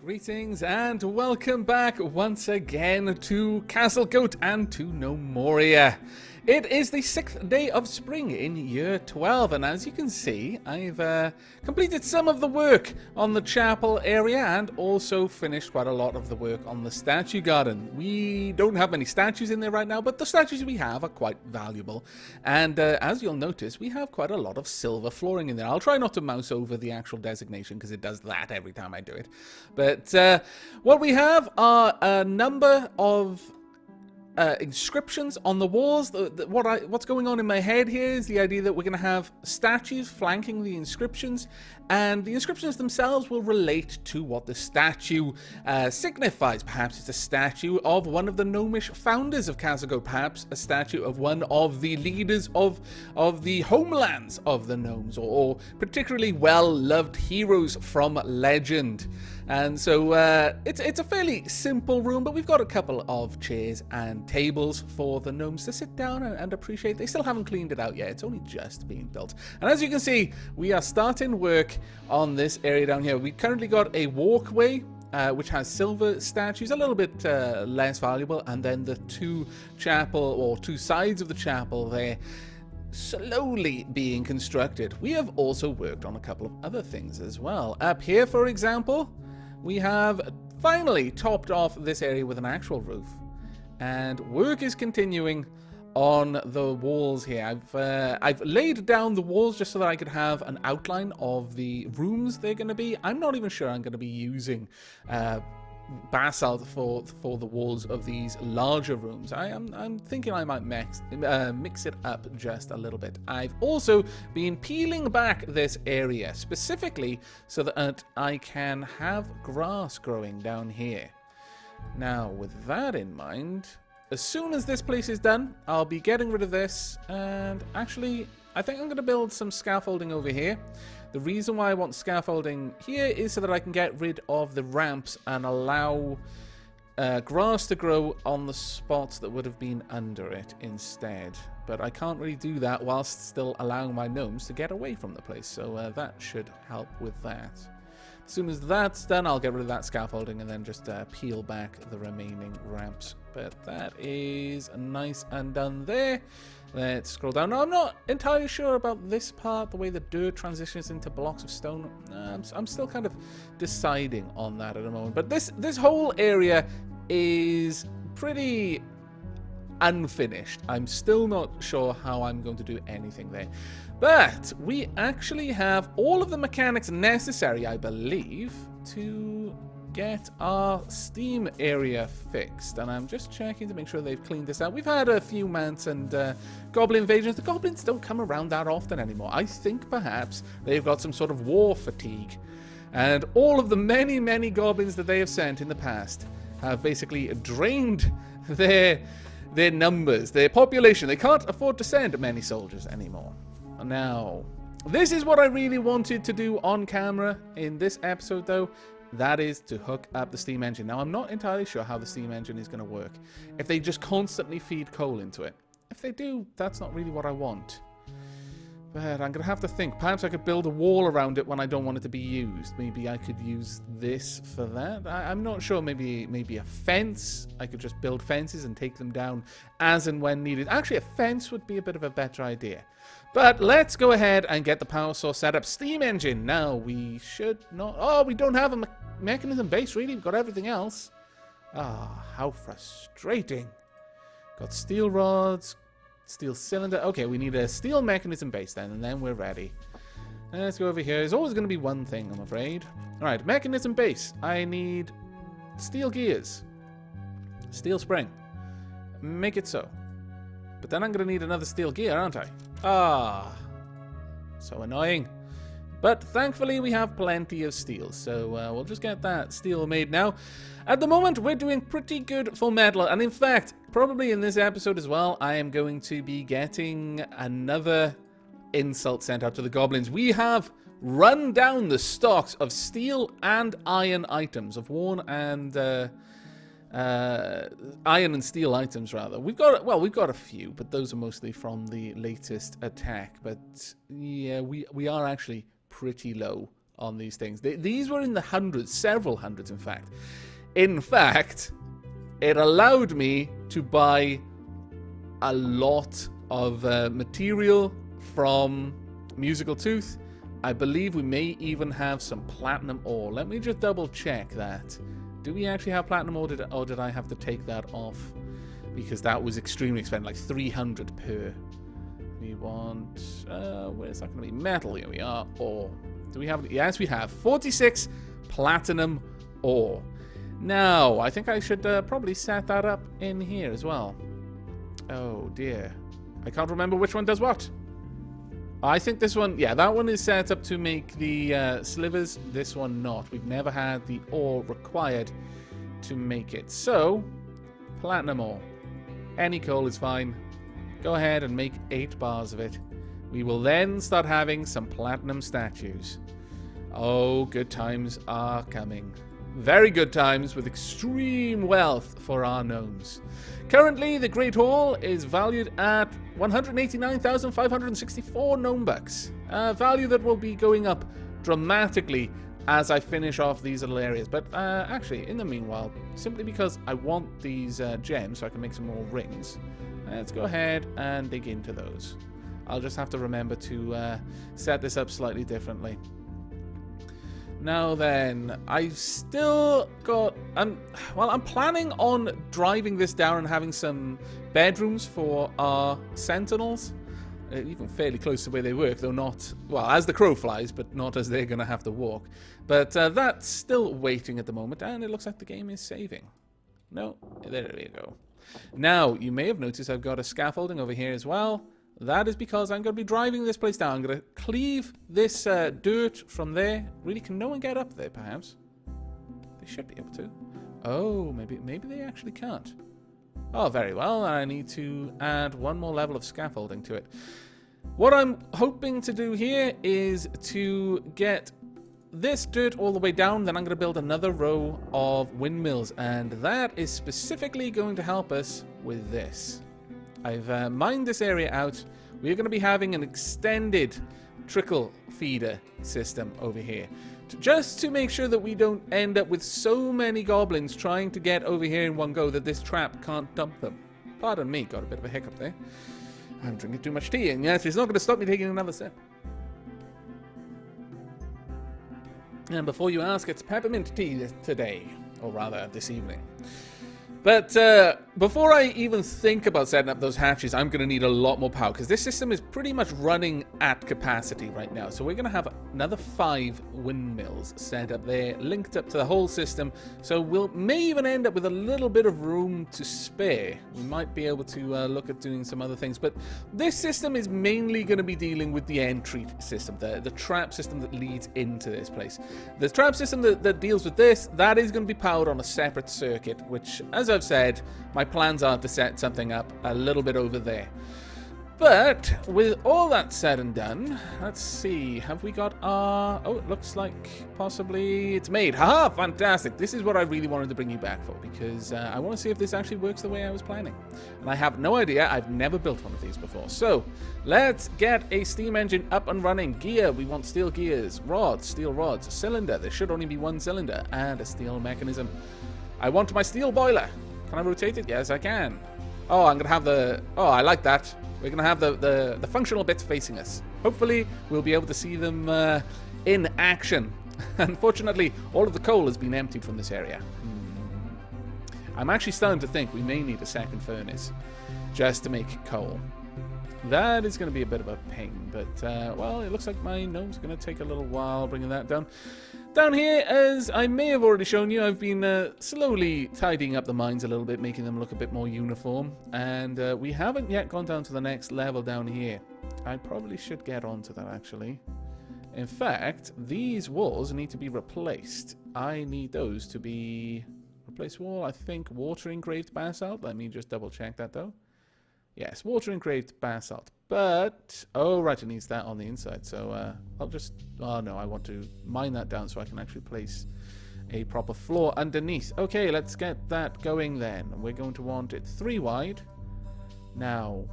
Greetings and welcome back once again to Castlegoat and to Gnomoria. It is the 6th day of spring in year 12, and as you can see, I've completed some of the work on the chapel area and also finished quite a lot of the work on the statue garden. We don't have many statues in there right now, but the statues we have are quite valuable. And as you'll notice, we have quite a lot of silver flooring in there. I'll try not to mouse over the actual designation because it does that every time I do it. But what we have are a number of inscriptions on the walls. What's going on in my head here is the idea that we're going to have statues flanking the inscriptions, and the inscriptions themselves will relate to what the statue signifies. Perhaps it's a statue of one of the gnomish founders of Castlegoat, perhaps a statue of one of the leaders of the homelands of the gnomes, or particularly well-loved heroes from legend. And so it's a fairly simple room, but we've got a couple of chairs and tables for the gnomes to sit down and appreciate. They still haven't cleaned it out yet. It's only just being built. And as you can see, we are starting work on this area down here. We've currently got a walkway which has silver statues, a little bit less valuable, and then the two sides of the chapel there slowly being constructed. We have also worked on a couple of other things as well. Up here, for example, we have finally topped off this area with an actual roof, and work is continuing on the walls here. I've laid down the walls just so that I could have an outline of the rooms they're going to be. I'm not even sure I'm going to be using basalt for the walls of these larger rooms. I'm thinking I might mix it up just a little bit. I've also been peeling back this area specifically so that I can have grass growing down here. Now, with that in mind, as soon as this place is done, I'll be getting rid of this, and actually, I think I'm going to build some scaffolding over here. The reason why I want scaffolding here is so that I can get rid of the ramps and allow grass to grow on the spots that would have been under it instead. But I can't really do that whilst still allowing my gnomes to get away from the place, so that should help with that. As soon as that's done, I'll get rid of that scaffolding and then just peel back the remaining ramps. But that is nice and done there. Let's scroll down. Now, I'm not entirely sure about this part, the way the dirt transitions into blocks of stone. I'm still kind of deciding on that at the moment. But this whole area is pretty unfinished. I'm still not sure how I'm going to do anything there. But we actually have all of the mechanics necessary, I believe, to get our steam area fixed. And I'm just checking to make sure they've cleaned this out. We've had a few mants and goblin invasions. The goblins don't come around that often anymore. I think perhaps they've got some sort of war fatigue. And all of the many, many goblins that they have sent in the past have basically drained their numbers, their population. They can't afford to send many soldiers anymore. Now, this is what I really wanted to do on camera in this episode, though. That is to hook up the steam engine. Now, I'm not entirely sure how the steam engine is going to work. If they just constantly feed coal into it. If they do, that's not really what I want. But I'm going to have to think. Perhaps I could build a wall around it when I don't want it to be used. Maybe I could use this for that. I'm not sure. Maybe a fence. I could just build fences and take them down as and when needed. Actually, a fence would be a bit of a better idea. But let's go ahead and get the power source set up. Steam engine. Now, we should not... Oh, we don't have a mechanism base, really. We've got everything else. Ah, how frustrating. Got steel rods... Steel cylinder. Okay, we need a steel mechanism base then, and then we're ready. Let's go over here. There's always going to be one thing, I'm afraid. Alright, mechanism base. I need steel gears. Steel spring. Make it so. But then I'm going to need another steel gear, aren't I? Ah. So annoying. But thankfully we have plenty of steel, so we'll just get that steel made now. At the moment, we're doing pretty good for metal, and in fact, probably in this episode as well, I am going to be getting another insult sent out to the goblins. We have run down the stocks of steel and iron items, of worn and iron and steel items, rather. We've got a few, but those are mostly from the latest attack. But yeah, we are actually pretty low on these things. These were in the hundreds, several hundreds, in fact. In fact, it allowed me to buy a lot of material from Musical Tooth. I believe we may even have some platinum ore. Let me just double check that. Do we actually have platinum ore, or did I have to take that off? Because that was extremely expensive, like 300 per. We want, where's that going to be? Metal, here we are. Ore. Do we have, yes we have, 46 platinum ore. Now, I think I should probably set that up in here as well. Oh dear. I can't remember which one does what. I think this one, yeah, that one is set up to make the slivers. This one not. We've never had the ore required to make it. So, platinum ore. Any coal is fine. Go ahead and make 8 bars of it. We will then start having some platinum statues. Oh, good times are coming. Very good times with extreme wealth for our gnomes. Currently, the Great Hall is valued at 189,564 gnome bucks. A value that will be going up dramatically as I finish off these little areas. But actually, in the meanwhile, simply because I want these gems so I can make some more rings, let's go ahead and dig into those. I'll just have to remember to set this up slightly differently. Now then, I've still got... well, I'm planning on driving this down and having some bedrooms for our sentinels. Even fairly close to where they work, though not... Well, as the crow flies, but not as they're going to have to walk. But that's still waiting at the moment, and it looks like the game is saving. No, there we go. Now, you may have noticed I've got a scaffolding over here as well. That is because I'm going to be driving this place down. I'm going to cleave this dirt from there. Really, can no one get up there, perhaps? They should be able to. Oh, maybe they actually can't. Oh, very well. I need to add one more level of scaffolding to it. What I'm hoping to do here is to get this dirt all the way down. Then I'm going to build another row of windmills. And that is specifically going to help us with this. I've mined this area out. We're going to be having an extended trickle feeder system over here. Just to make sure that we don't end up with so many goblins trying to get over here in one go that this trap can't dump them. Pardon me, got a bit of a hiccup there. I'm drinking too much tea, and yes, it's not going to stop me taking another sip. And before you ask, it's peppermint tea today, or rather this evening. But before I even think about setting up those hatches, I'm going to need a lot more power, because this system is pretty much running at capacity right now. So we're going to have another 5 windmills set up there, linked up to the whole system. So we may even end up with a little bit of room to spare. We might be able to look at doing some other things. But this system is mainly going to be dealing with the entry system, the trap system that leads into this place. The trap system that deals with this, that is going to be powered on a separate circuit, which, as I've said, my plans are to set something up a little bit over there. But with all that said and done, let's see, have we got our... Oh, it looks like possibly it's made. Haha, fantastic. This is what I really wanted to bring you back for, because I want to see if this actually works the way I was planning. And I have no idea. I've never built one of these before. So let's get a steam engine up and running. Gear, we want steel gears. Rods, steel rods. Cylinder, there should only be one cylinder. And a steel mechanism. I want my steel boiler. Can I rotate it? Yes, I can. Oh, I'm going to have the... Oh, I like that. We're going to have the functional bits facing us. Hopefully, we'll be able to see them in action. Unfortunately, all of the coal has been emptied from this area. I'm actually starting to think we may need a second furnace just to make coal. That is going to be a bit of a pain, but, well, it looks like my gnome's going to take a little while bringing that down. Down here, as I may have already shown you, I've been slowly tidying up the mines a little bit, making them look a bit more uniform. And we haven't yet gone down to the next level down here. I probably should get onto that, actually. In fact, these walls need to be replaced. I need those to be... Replace wall, I think, water engraved basalt. Let me just double check that, though. Yes, water engraved basalt. But, oh right, it needs that on the inside. So I'll just, oh no, I want to mine that down so I can actually place a proper floor underneath. Okay, let's get that going then. We're going to want it 3 wide. Now,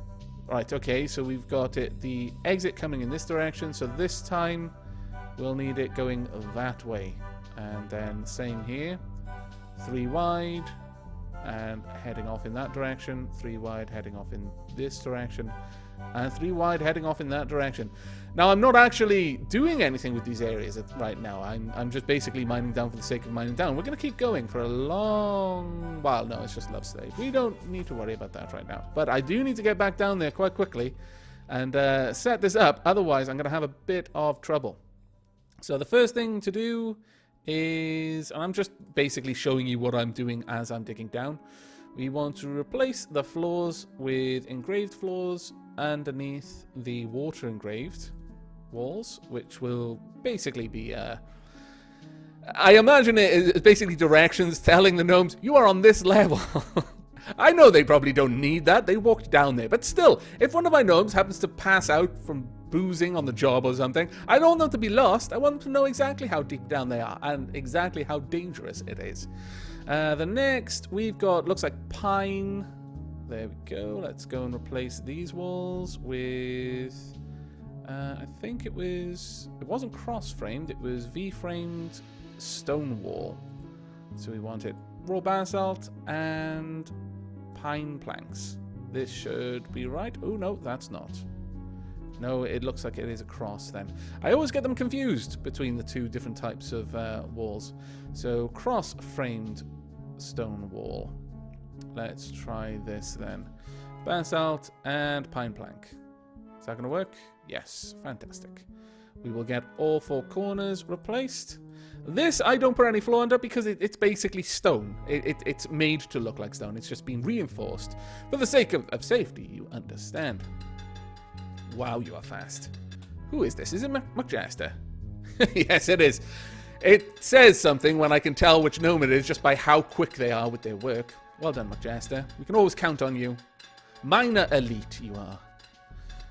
right, okay, so we've got it, the exit coming in this direction. So this time we'll need it going that way. And then same here. 3 wide. And heading off in that direction. 3 wide heading off in this direction. And 3 wide heading off in that direction. Now, I'm not actually doing anything with these areas right now. I'm just basically mining down for the sake of mining down. We're going to keep going for a long while. No, it's just love stage. We don't need to worry about that right now. But I do need to get back down there quite quickly and set this up. Otherwise, I'm going to have a bit of trouble. So the first thing to do is, and I'm just basically showing you what I'm doing as I'm digging down. We want to replace the floors with engraved floors underneath the water engraved walls, which will basically be I imagine it is basically directions telling the gnomes, you are on this level. I know they probably don't need that, they walked down there, but still, if one of my gnomes happens to pass out from boozing on the job or something, I don't want them to be lost. I want them to know exactly how deep down they are and exactly how dangerous it is. The next we've got, looks like pine. There we go. Let's go and replace these walls with, I think it wasn't cross-framed, it was V-framed stone wall. So we wanted raw basalt and pine planks. This should be right. Oh, no, that's not. No, it looks like it is a cross then. I always get them confused between the two different types of walls. So cross-framed stone wall. Let's try this then. Basalt and pine plank. Is that going to work? Yes, fantastic. We will get all 4 corners replaced. This I don't put any floor under because it's basically stone. It's made to look like stone. It's just been reinforced for the sake of safety, you understand. Wow, you are fast. Who is this? Is it McJaster? Yes, it is. It says something when I can tell which gnome it is just by how quick they are with their work. Well done, McJaster. We can always count on you. Minor elite, you are.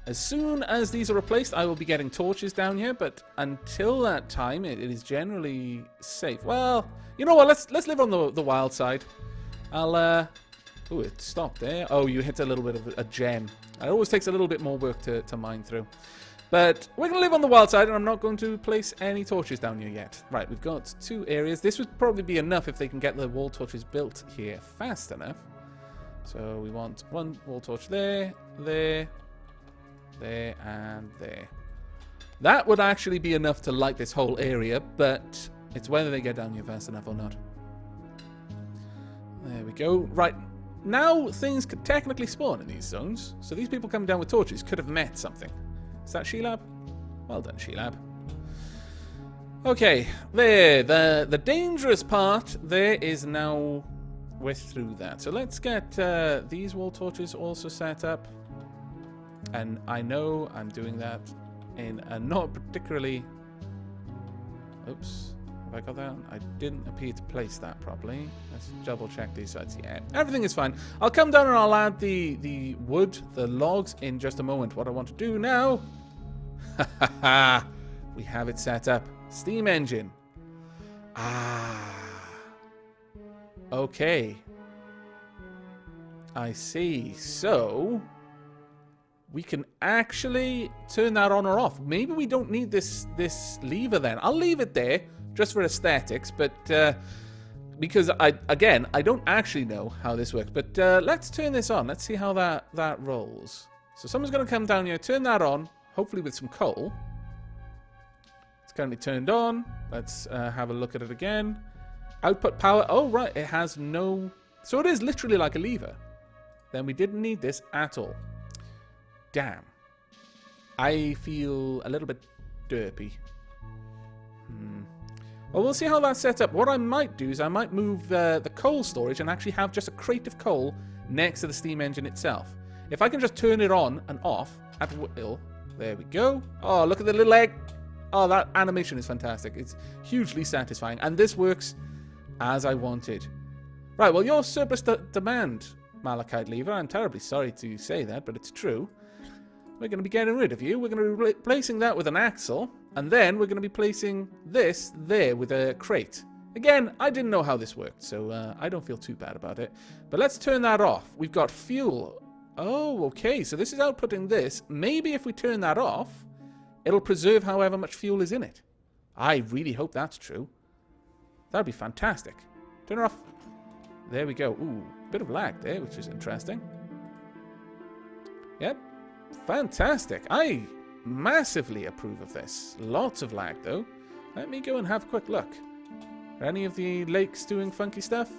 As soon as these are replaced, I will be getting torches down here, but until that time, it is generally safe. Well, you know what? Let's live on the wild side. I'll, oh, it stopped there. Oh, you hit a little bit of a gem. It always takes a little bit more work to mine through. But we're going to live on the wild side, and I'm not going to place any torches down here yet. Right, we've got 2 areas. This would probably be enough if they can get the wall torches built here fast enough. So we want 1 wall torch there, there, there, and there. That would actually be enough to light this whole area, but it's whether they get down here fast enough or not. There we go. Right, now things could technically spawn in these zones. So these people coming down with torches could have met something. Is that Sheelab? Well done, Sheelab. Okay, there. The dangerous part there is now we're through that. So let's get these wall torches also set up. And I know I'm doing that in a not particularly... Oops. Have I got that? I didn't appear to place that properly. Let's double check these sides. Yeah, everything is fine. I'll come down and I'll add the wood, the logs in just a moment. What I want to do now... we have it set up. Steam engine. Okay. I see. So... we can actually turn that on or off. Maybe we don't need this lever then. I'll leave it there just for aesthetics, but because I don't actually know how this works. But let's turn this on. Let's see how that rolls. So someone's going to come down here, turn that on, hopefully with some coal. It's currently turned on. Let's have a look at it again. Output power. Oh, right. It has no... so it is literally like a lever. Then we didn't need this at all. Damn. I feel a little bit derpy. Well, we'll see how that's set up. What I might do is I might move the coal storage and actually have just a crate of coal next to the steam engine itself. If I can just turn it on and off at will. There we go. Oh, look at the little egg. Oh, that animation is fantastic. It's hugely satisfying. And this works as I wanted. Right, well, your surplus demand, Malachite Lever. I'm terribly sorry to say that, but it's true. We're going to be getting rid of you. We're going to be replacing that with an axle. And then we're going to be placing this there with a crate. Again, I didn't know how this worked, so I don't feel too bad about it. But let's turn that off. We've got fuel. Oh, okay. So this is outputting this. Maybe if we turn that off, it'll preserve however much fuel is in it. I really hope that's true. That would be fantastic. Turn her off. There we go. Ooh, bit of lag there, which is interesting. Yep. Fantastic. I massively approve of this. Lots of lag, though. Let me go and have a quick look. Are any of the lakes doing funky stuff?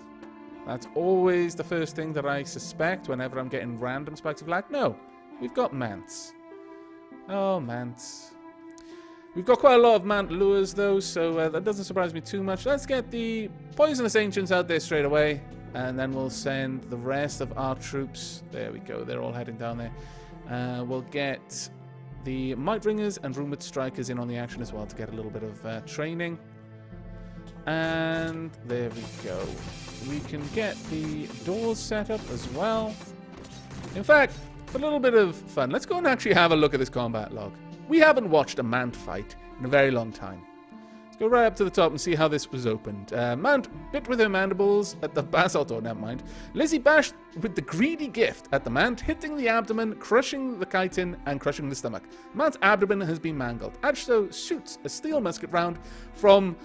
That's always the first thing that I suspect whenever I'm getting random spikes of lag. No, we've got mants. Oh, mants. We've got quite a lot of mant lures, though, so that doesn't surprise me too much. Let's get the poisonous ancients out there straight away, and then we'll send the rest of our troops. There we go. They're all heading down there. We'll get the Might Ringers and Rumored Strikers in on the action as well to get a little bit of training. And there we go. We can get the doors set up as well. In fact, for a little bit of fun, let's go and actually have a look at this combat log. We haven't watched a Mant fight in a very long time. Let's go right up to the top and see how this was opened. Mant bit with her mandibles at the basalt door, never mind. Lizzie bashed with the greedy gift at the Mant, hitting the abdomen, crushing the chitin, and crushing the stomach. Mant's abdomen has been mangled. Ashto shoots a steel musket round from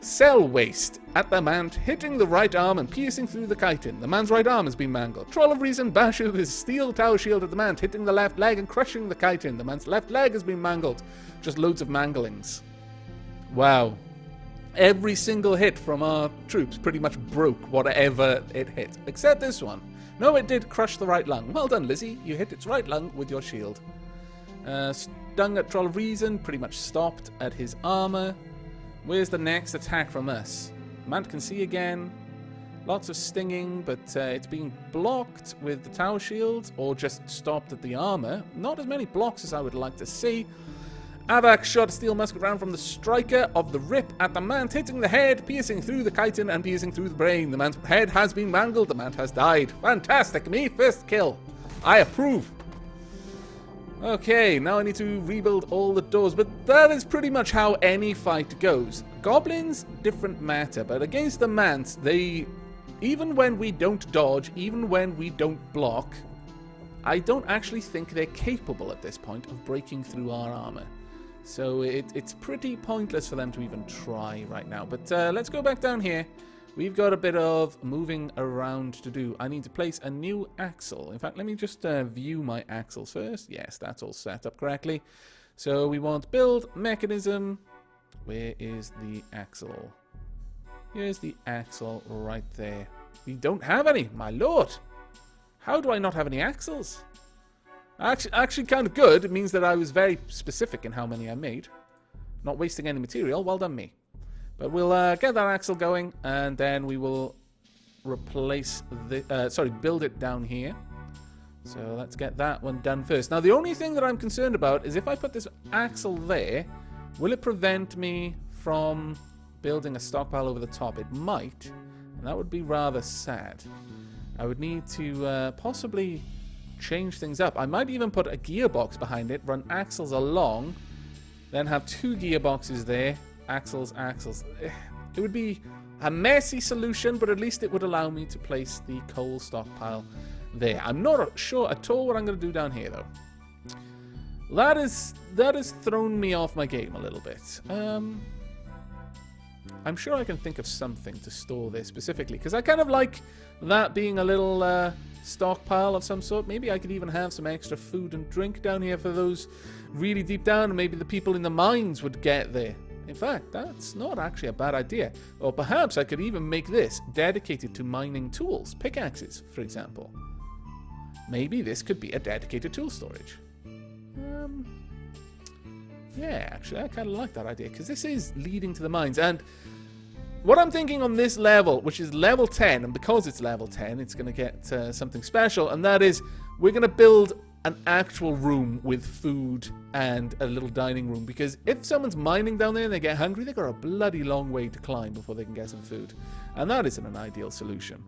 cell waste at the Mant, hitting the right arm and piercing through the chitin. The man's right arm has been mangled. Troll of Reason bashes with his steel tower shield at the Mant, hitting the left leg and crushing the chitin. The man's left leg has been mangled. Just loads of manglings. Wow. Every single hit from our troops pretty much broke whatever it hit. Except this one. No, it did crush the right lung. Well done, Lizzie. You hit its right lung with your shield. Stung at Troll of Reason. Pretty much stopped at his armor. Where's the next attack from us? Mant can see again. Lots of stinging, but it's being blocked with the tower shield, or just stopped at the armor. Not as many blocks as I would like to see. Aavak shot a steel musket round from the striker of the rip at the Mant, hitting the head, piercing through the chitin, and piercing through the brain. The Mant's head has been mangled. The Mant has died. Fantastic. Me, first kill. I approve. Okay, now I need to rebuild all the doors, but that is pretty much how any fight goes. Goblins, different matter, but against the Mants, they, even when we don't dodge, even when we don't block, I don't actually think they're capable at this point of breaking through our armor. So it's pretty pointless for them to even try right now. But let's go back down here. We've got a bit of moving around to do. I need to place a new axle. In fact, let me just view my axles first. Yes, that's all set up correctly. So we want build mechanism. Where is the axle? Here's the axle right there. We don't have any, my lord. How do I not have any axles? Actually kind of good. It means that I was very specific in how many I made. Not wasting any material. Well done, me. But we'll get that axle going, and then we will replace the... build it down here. So let's get that one done first. Now, the only thing that I'm concerned about is if I put this axle there, will it prevent me from building a stockpile over the top? It might, and that would be rather sad. I would need to possibly change things up. I might even put a gearbox behind it, run axles along, then have two gearboxes there. Axles. It would be a messy solution, but at least it would allow me to place the coal stockpile there. I'm not sure at all what I'm going to do down here, though. That has thrown me off my game a little bit. I'm sure I can think of something to store this specifically, because I kind of like that being a little stockpile of some sort. Maybe I could even have some extra food and drink down here for those really deep down, and maybe the people in the mines would get there. In fact, that's not actually a bad idea. Or perhaps I could even make this dedicated to mining tools, pickaxes, for example. Maybe this could be a dedicated tool storage. Yeah, actually, I kind of like that idea, because this is leading to the mines. And what I'm thinking on this level, which is level 10, and because it's level 10, it's going to get something special, and that is we're going to build an actual room with food and a little dining room, because if someone's mining down there and they get hungry, they've got a bloody long way to climb before they can get some food, and that isn't an ideal solution.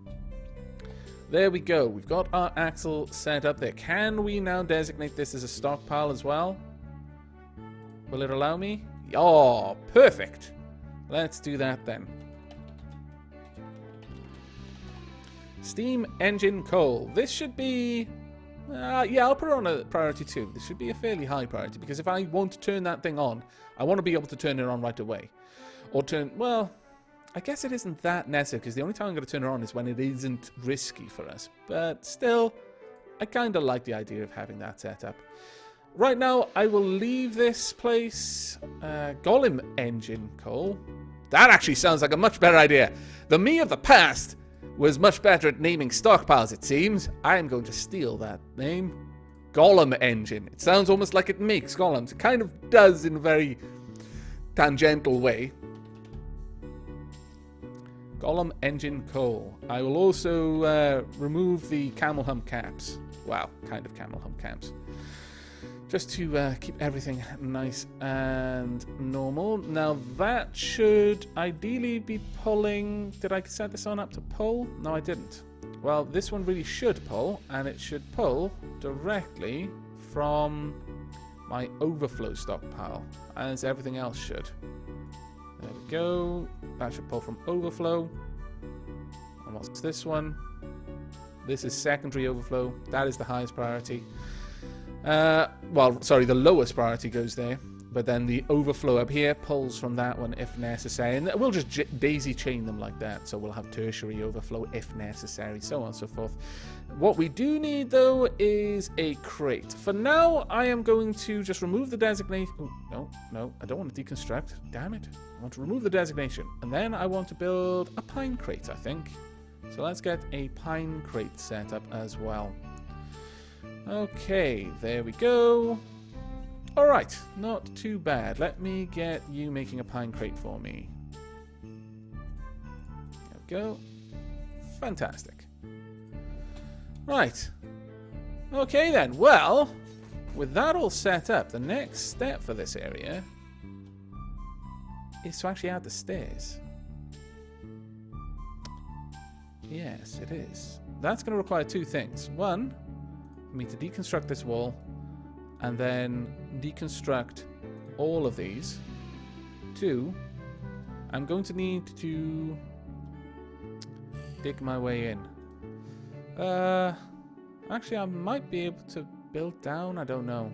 There we go. We've got our axle set up there. Can we now designate this as a stockpile as well? Will it allow me? Oh, perfect. Let's do that then. Steam engine coal. This should be Yeah, I'll put it on a priority 2. This should be a fairly high priority, because if I want to turn that thing on, I want to be able to turn it on right away. Or turn... Well, I guess it isn't that necessary, because the only time I'm going to turn it on is when it isn't risky for us. But still, I kind of like the idea of having that set up. Right now, I will leave this place. Golem engine coal. That actually sounds like a much better idea. The me of the past was much better at naming stockpiles, it seems. I am going to steal that name. Golem engine. It sounds almost like it makes golems. It kind of does in a very tangential way. Golem engine coal. I will also remove the camel hump caps. Wow, kind of camel hump caps. Just to keep everything nice and normal. Now that should ideally be pulling... Did I set this one up to pull? No, I didn't. Well, this one really should pull, and it should pull directly from my overflow stockpile, as everything else should. There we go. That should pull from overflow. And what's this one? This is secondary overflow. That is the highest priority. Well, sorry, the lowest priority goes there, but then the overflow up here pulls from that one if necessary, and we'll just daisy chain them like that, so we'll have tertiary overflow if necessary, so on and so forth. What we do need, though, is a crate. For now, I am going to just remove the designation. Oh, no, I don't want to deconstruct. Damn it. I want to remove the designation, and then I want to build a pine crate, I think. So let's get a pine crate set up as well. Okay, there we go. Alright, not too bad. Let me get you making a pine crate for me. There we go. Fantastic. Right. Okay then, well, with that all set up, the next step for this area is to actually add the stairs. Yes, it is. That's going to require two things. One, for me to deconstruct this wall, and then deconstruct all of these. Two, I'm going to need to dig my way in. Actually, I might be able to build down. I don't know.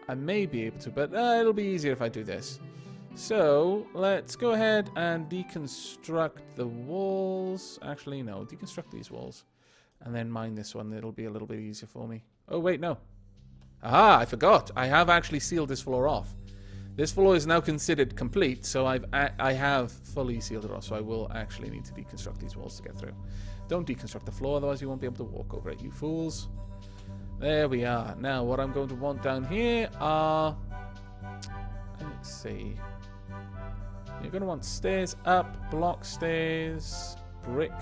I may be able to, but it'll be easier if I do this. So, let's go ahead and deconstruct the walls. Actually, no. Deconstruct these walls. And then mine this one. It'll be a little bit easier for me. Oh, wait, no. Aha, I forgot. I have actually sealed this floor off. This floor is now considered complete, so I have fully sealed it off, so I will actually need to deconstruct these walls to get through. Don't deconstruct the floor, otherwise you won't be able to walk over it, you fools. There we are. Now, what I'm going to want down here are... Let's see. You're going to want stairs up, block stairs, brick.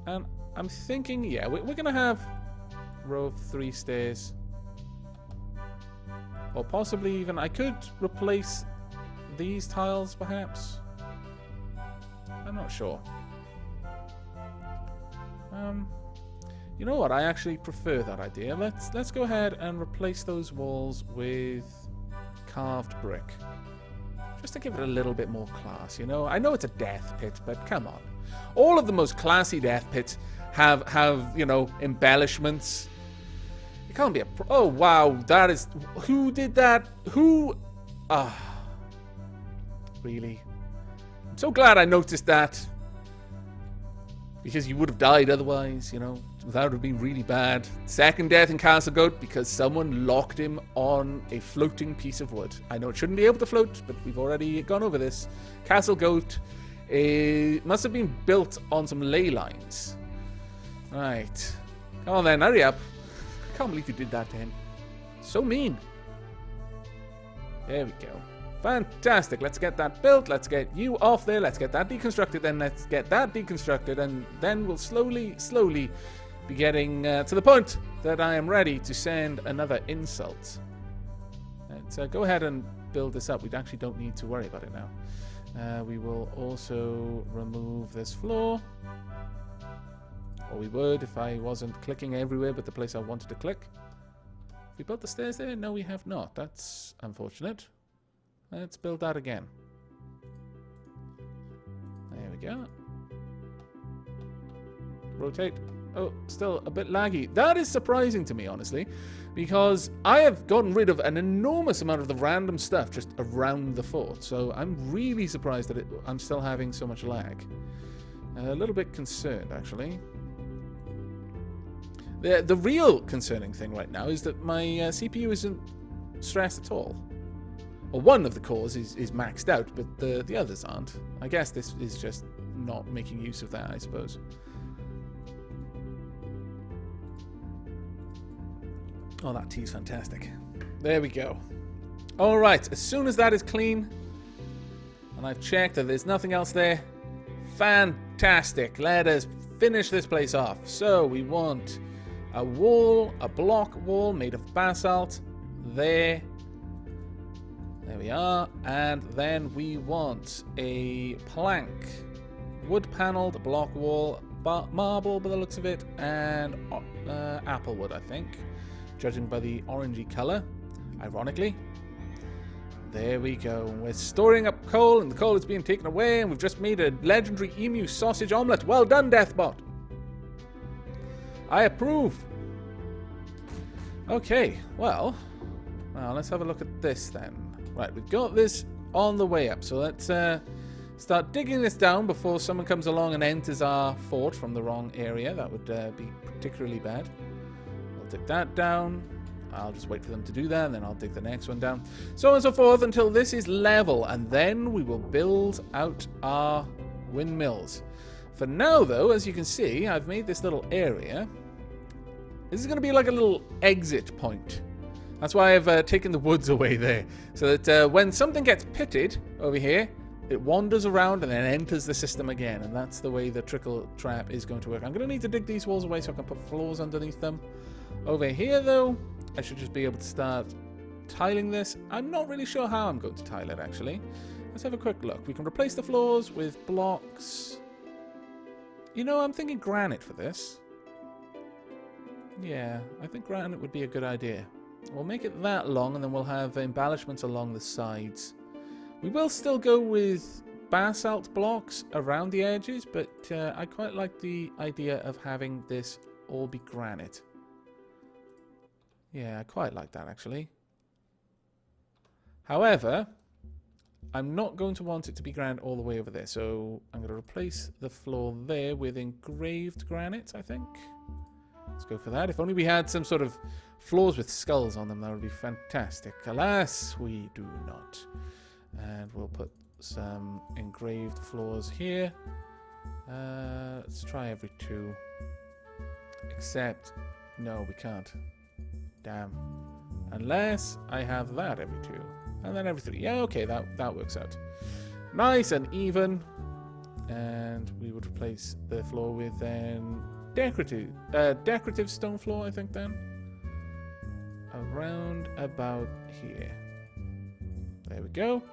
And I'm thinking, yeah, we're going to have row of 3 stairs. Or possibly even, I could replace these tiles, perhaps. I'm not sure. You know what? I actually prefer that idea. Let's go ahead and replace those walls with carved brick. Just to give it a little bit more class, you know? I know it's a death pit, but come on. All of the most classy death pits have you know, embellishments. It can't be a... Oh, wow. That is... Who did that? Who... Really? I'm so glad I noticed that. Because you would have died otherwise, you know. That would have been really bad. Second death in Castlegoat because someone locked him on a floating piece of wood. I know it shouldn't be able to float, but we've already gone over this. Castlegoat must have been built on some ley lines. Right. Come on then, hurry up. I can't believe you did that to him. So mean. There we go. Fantastic. Let's get that built. Let's get you off there. Let's get that deconstructed. Then let's get that deconstructed. And then we'll slowly be getting to the point that I am ready to send another insult. Let's go ahead and build this up. We actually don't need to worry about it now. We will also remove this floor. Or we would if I wasn't clicking everywhere but the place I wanted to click. Have we built the stairs there? No, we have not. That's unfortunate. Let's build that again. There we go. Rotate. Oh, still a bit laggy. That is surprising to me, honestly, because I have gotten rid of an enormous amount of the random stuff just around the fort. So I'm really surprised that I'm still having so much lag. A little bit concerned, actually. The real concerning thing right now is that my CPU isn't stressed at all. Well, one of the cores is maxed out, but the others aren't. I guess this is just not making use of that, I suppose. Oh, that tea's fantastic. There we go. All right, as soon as that is clean, and I've checked that there's nothing else there, fantastic. Let us finish this place off. So we want a wall, a block wall made of basalt. There we are. And then we want a plank, wood-paneled block wall, marble by the looks of it, and applewood, I think, judging by the orangey colour, ironically. There we go. We're storing up coal, and the coal is being taken away, and we've just made a legendary emu sausage omelette. Well done, Deathbot. I approve. Okay, well, let's have a look at this then. Right, we've got this on the way up, so let's start digging this down before someone comes along and enters our fort from the wrong area. That would be particularly bad. We'll dig that down. I'll just wait for them to do that, and then I'll dig the next one down. So on and so forth until this is level, and then we will build out our windmills. For now, though, as you can see, I've made this little area. This is going to be like a little exit point. That's why I've taken the woods away there, so that when something gets pitted over here, it wanders around and then enters the system again, and that's the way the trickle trap is going to work. I'm going to need to dig these walls away so I can put floors underneath them. Over here, though, I should just be able to start tiling this. I'm not really sure how I'm going to tile it, actually. Let's have a quick look. We can replace the floors with blocks. You know, I'm thinking granite for this. Yeah, I think granite would be a good idea. We'll make it that long, and then we'll have embellishments along the sides. We will still go with basalt blocks around the edges, but I quite like the idea of having this all be granite. Yeah, I quite like that, actually. However, I'm not going to want it to be granite all the way over there, so I'm going to replace the floor there with engraved granite, I think. Let's go for that. If only we had some sort of floors with skulls on them, that would be fantastic. Alas, we do not. And we'll put some engraved floors here. Let's try every 2. Except, no, we can't. Damn. Unless I have that every 2. And then every 3. Yeah, okay, that works out. Nice and even. And we would replace the floor with then decorative stone floor, I think, then. Around about here. There we go.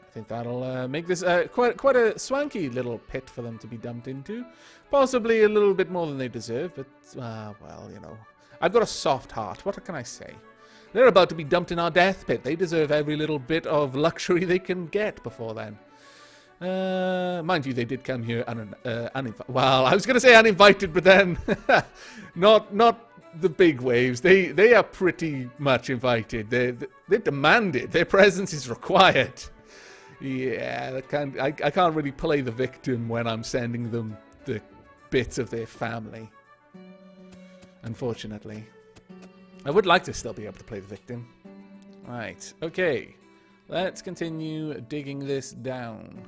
I think that'll make this quite a swanky little pit for them to be dumped into. Possibly a little bit more than they deserve, but, well, you know. I've got a soft heart. What can I say? They're about to be dumped in our death pit. They deserve every little bit of luxury they can get before then. Mind you, they did come here uninvited. Well, I was going to say uninvited, but then not the big waves. They are pretty much invited. They're demanded. Their presence is required. Yeah, I can't really play the victim when I'm sending them the bits of their family. Unfortunately. I would like to still be able to play the victim. Right, okay. Let's continue digging this down.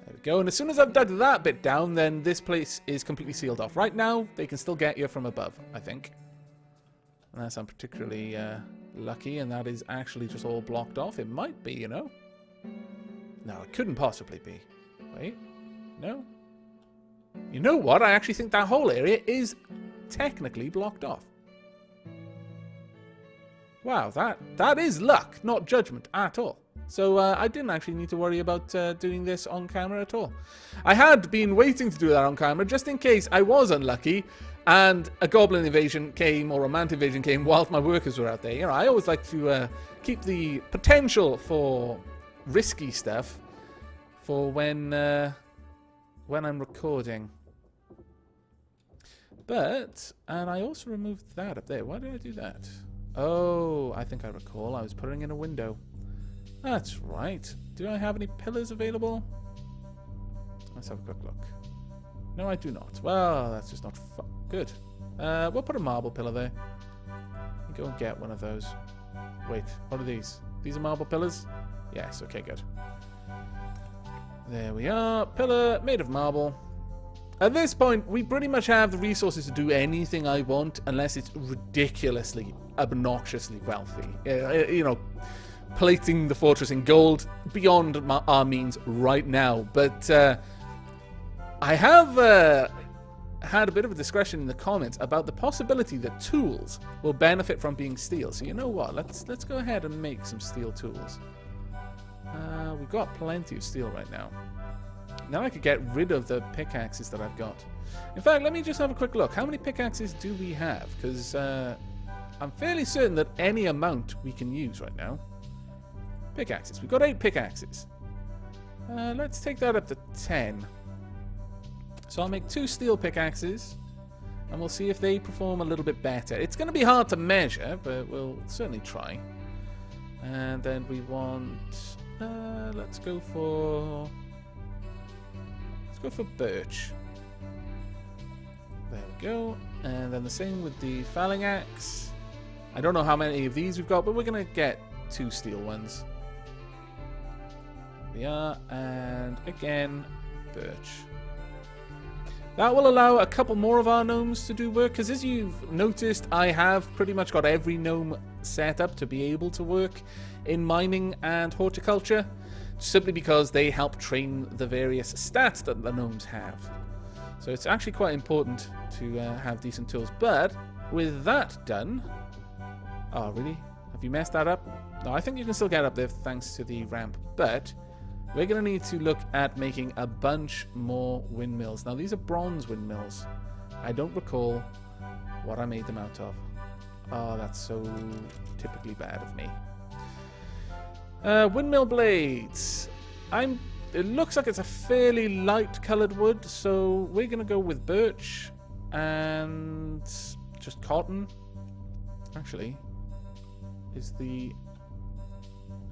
There we go. And as soon as I've dug that bit down, then this place is completely sealed off. Right now, they can still get you from above, I think. Unless I'm particularly lucky and that is actually just all blocked off. It might be, you know. No, it couldn't possibly be. Wait. No. You know what? I actually think that whole area is technically blocked off. Wow, that is luck, not judgment at all. So I didn't actually need to worry about doing this on camera at all. I had been waiting to do that on camera just in case I was unlucky and a goblin invasion came or a mant invasion came whilst my workers were out there. You know, I always like to keep the potential for risky stuff for when I'm recording. But, and I also removed that up there. Why did I do that? Oh, I think I recall. I was putting in a window. That's right. Do I have any pillars available? Let's have a quick look. No, I do not. Well, that's just not good. We'll put a marble pillar there. Go and get one of those. Wait, what are these? These are marble pillars? Yes, okay, good. There we are. Pillar made of marble. At this point, we pretty much have the resources to do anything I want, unless it's ridiculously, obnoxiously wealthy. You know, plating the fortress in gold beyond our means right now. But I have had a bit of a discussion in the comments about the possibility that tools will benefit from being steel. So you know what? Let's go ahead and make some steel tools. We've got plenty of steel right now. Now I could get rid of the pickaxes that I've got. In fact, let me just have a quick look. How many pickaxes do we have? Because I'm fairly certain that any amount we can use right now. Pickaxes. We've got 8 pickaxes. Let's take that up to 10. So I'll make 2 steel pickaxes, and we'll see if they perform a little bit better. It's going to be hard to measure, but we'll certainly try. And then we want... let's go for birch. There we go. And then the same with the felling axe. I don't know how many of these we've got, but we're going to get 2 steel ones. There we are. And again, birch. That will allow a couple more of our gnomes to do work, because as you've noticed, I have pretty much got every gnome set up to be able to work in mining and horticulture, simply because they help train the various stats that the gnomes have. So it's actually quite important to have decent tools. But with that done... Oh, really? Have you messed that up? No, I think you can still get up there thanks to the ramp, but... we're going to need to look at making a bunch more windmills. Now, these are bronze windmills. I don't recall what I made them out of. Oh, that's so typically bad of me. Windmill blades. It looks like it's a fairly light coloured wood, so we're going to go with birch and just cotton. Actually, is the...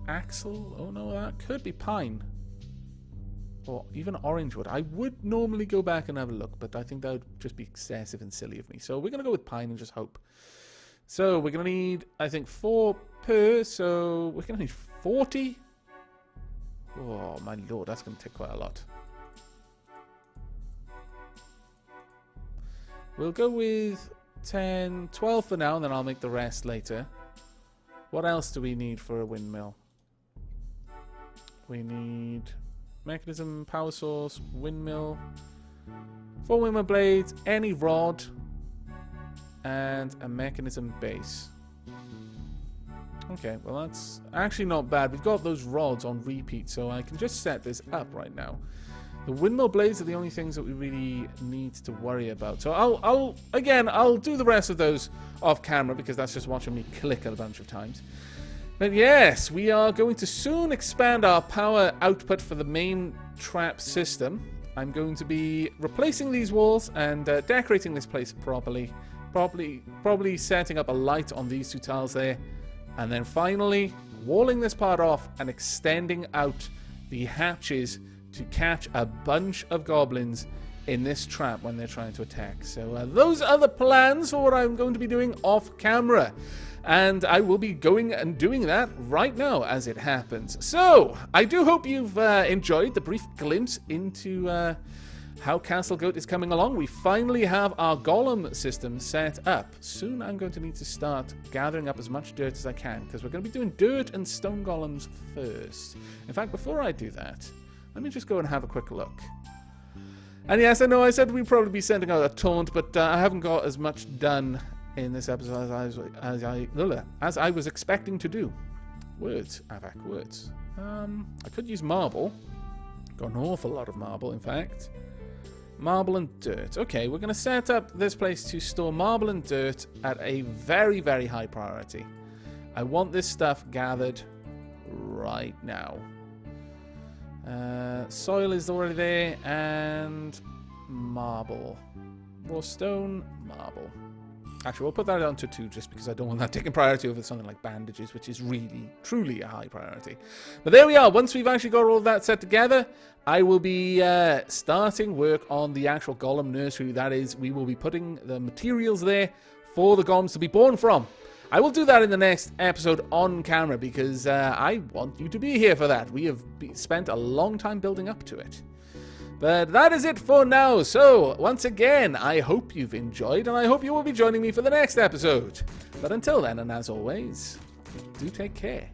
axle? Oh no, that could be pine. Or even orange wood. I would normally go back and have a look, but I think that would just be excessive and silly of me. So we're going to go with pine and just hope. So we're going to need, I think, 4 per, so we're going to need 40. Oh my lord, that's going to take quite a lot. We'll go with 10, 12 for now, and then I'll make the rest later. What else do we need for a windmill? We need mechanism, power source, windmill, 4 windmill blades, any rod, and a mechanism base. Okay, well that's actually not bad. We've got those rods on repeat, so I can just set this up right now. The windmill blades are the only things that we really need to worry about. So I'll do the rest of those off camera, because that's just watching me click a bunch of times. But yes, we are going to soon expand our power output for the main trap system. I'm going to be replacing these walls and decorating this place properly. Probably setting up a light on these 2 tiles there. And then finally, walling this part off and extending out the hatches to catch a bunch of goblins in this trap when they're trying to attack. So those are the plans for what I'm going to be doing off camera. And I will be going and doing that right now as it happens. So, I do hope you've enjoyed the brief glimpse into how Castlegoat is coming along. We finally have our Golem system set up. Soon I'm going to need to start gathering up as much dirt as I can, because we're going to be doing dirt and stone golems first. In fact, before I do that, let me just go and have a quick look. And yes, I know I said we'd probably be sending out a taunt, but I haven't got as much done in this episode as I was expecting to do. Words, Aavak, words. I could use marble. Got an awful lot of marble, in fact. Marble and dirt. Okay, we're going to set up this place to store marble and dirt at a very, very high priority. I want this stuff gathered right now. Soil is already there, and marble. raw stone, marble. Actually, we'll put that down to 2 just because I don't want that taking priority over something like bandages, which is really, truly a high priority. But there we are. Once we've actually got all of that set together, I will be starting work on the actual golem nursery. That is, we will be putting the materials there for the golems to be born from. I will do that in the next episode on camera because I want you to be here for that. We have spent a long time building up to it. But that is it for now. So, once again, I hope you've enjoyed, and I hope you will be joining me for the next episode. But until then, and as always, do take care.